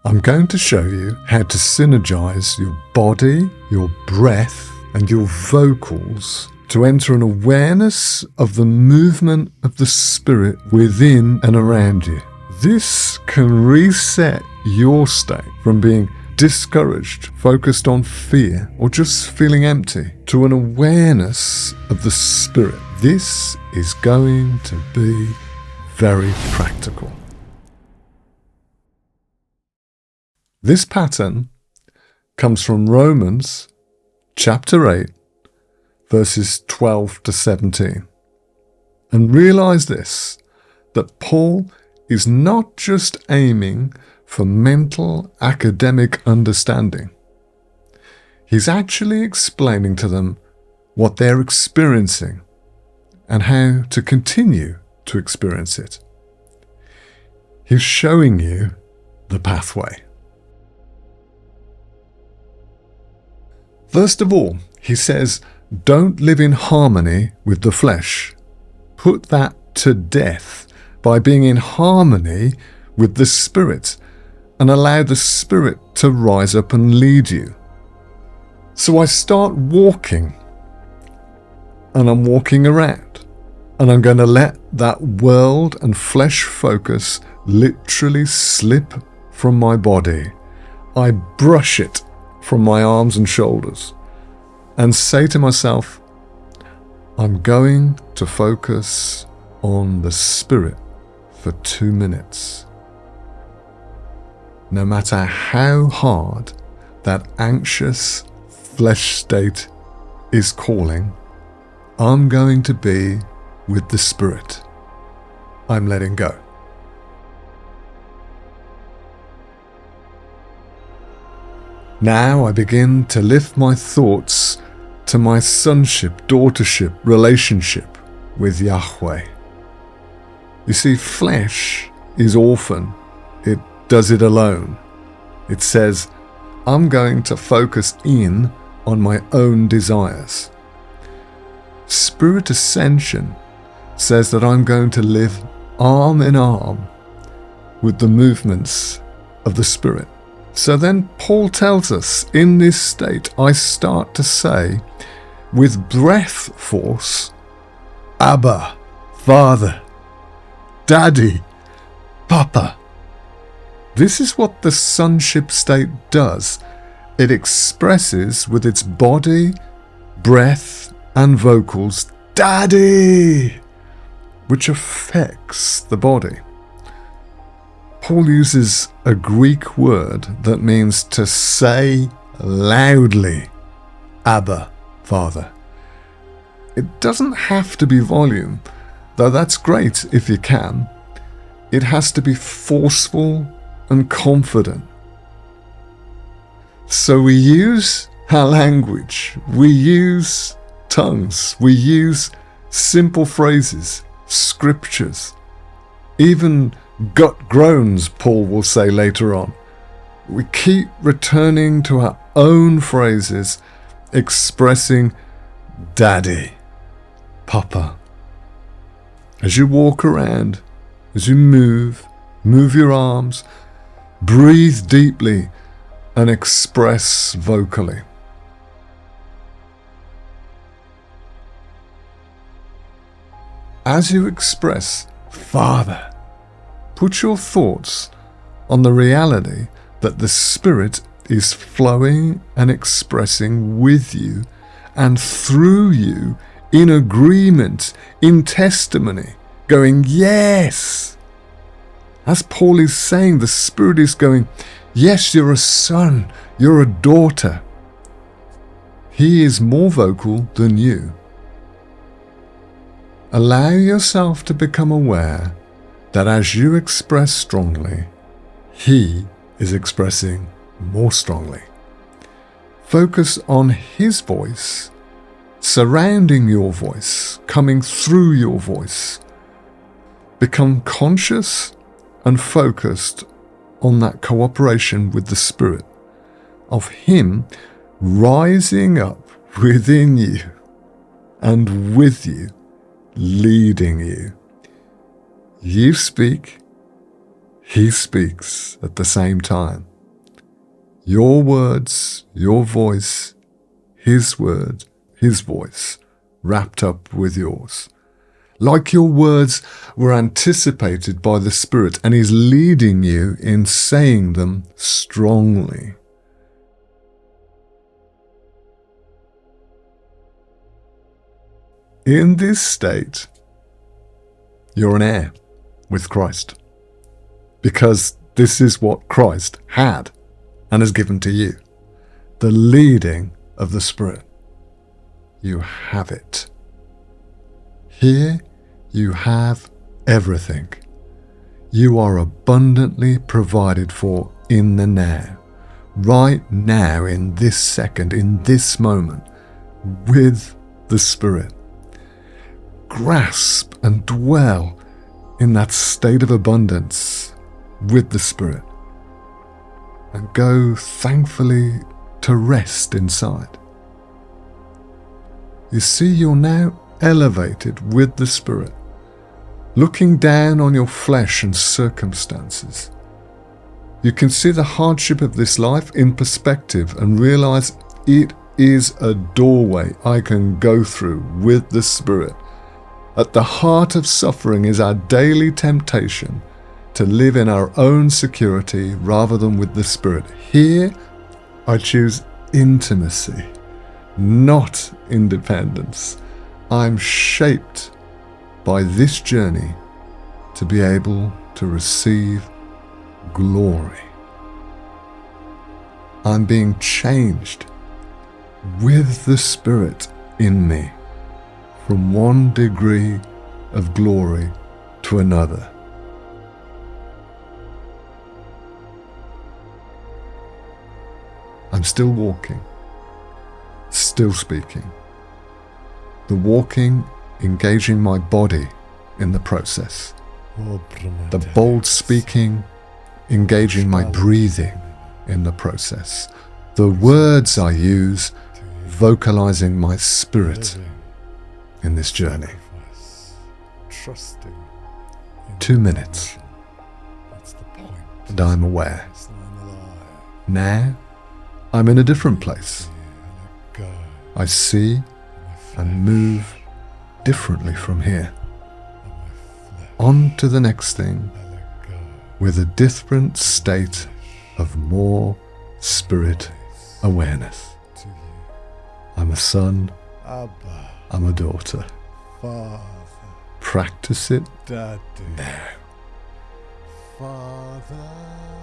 I'm going to show you how to synergize your body, your breath, and your vocals to enter an awareness of the movement of the spirit within and around you. This can reset your state from being discouraged, focused on fear, or just feeling empty, to an awareness of the spirit. This is going to be very practical. This pattern comes from Romans chapter 8, verses 12 to 17. And realize this, that Paul is not just aiming for mental academic understanding. He's actually explaining to them what they're experiencing and how to continue to experience it. He's showing you the pathway. First of all, he says, don't live in harmony with the flesh. Put that to death by being in harmony with the Spirit and allow the Spirit to rise up and lead you. So I start walking, and I'm walking around, and I'm going to let that world and flesh focus literally slip from my body. I brush it from my arms and shoulders and say to myself, I'm going to focus on the Spirit for 2 minutes. No matter how hard that anxious flesh state is calling, I'm going to be with the Spirit. I'm letting go. Now I begin to lift my thoughts to my sonship, daughtership relationship with Yahweh. You see, flesh is orphan. It does it alone. It says, I'm going to focus in on my own desires. Spirit ascension says that I'm going to live arm in arm with the movements of the Spirit. So then Paul tells us, in this state, I start to say, with breath force, Abba, Father, Daddy, Papa. This is what the sonship state does. It expresses with its body, breath, and vocals, Daddy, which affects the body. Paul uses a Greek word that means to say loudly, Abba, Father. It doesn't have to be volume, though that's great if you can. It has to be forceful and confident. So we use our language, we use tongues, we use simple phrases, scriptures, even gut groans, Paul will say later on. We keep returning to our own phrases, expressing Daddy, Papa. As you walk around, as you move your arms, breathe deeply and express vocally. As you express Father, put your thoughts on the reality that the Spirit is flowing and expressing with you and through you in agreement, in testimony, going, yes. As Paul is saying, the Spirit is going, yes, you're a son, you're a daughter. He is more vocal than you. Allow yourself to become aware that as you express strongly, he is expressing more strongly. Focus on his voice, surrounding your voice, coming through your voice. Become conscious and focused on that cooperation with the Spirit, of him rising up within you and with you, leading you. You speak, he speaks at the same time. Your words, your voice, his word, his voice, wrapped up with yours. Like your words were anticipated by the Spirit, and he's leading you in saying them strongly. In this state, you're an heir with Christ, because this is what Christ had and has given to you. The leading of the Spirit. You have it. Here you have everything. You are abundantly provided for in the now. Right now, in this second, in this moment, with the Spirit. Grasp and dwell in that state of abundance with the Spirit, and go thankfully to rest inside. You see, you're now elevated with the Spirit, looking down on your flesh and circumstances. You can see the hardship of this life in perspective and realize it is a doorway I can go through with the Spirit. At the heart of suffering is our daily temptation to live in our own security rather than with the Spirit. Here, I choose intimacy, not independence. I'm shaped by this journey to be able to receive glory. I'm being changed with the Spirit in me, from one degree of glory to another. I'm still walking, still speaking. The walking engaging my body in the process. The bold speaking engaging my breathing in the process. The words I use vocalizing my spirit in this journey. 2 minutes, and I'm aware. Now, I'm in a different place. I see and move differently from here. On to the next thing, with a different state of more spirit awareness. I'm a son. I'm a daughter. Father, Practice it Daddy, now. Father.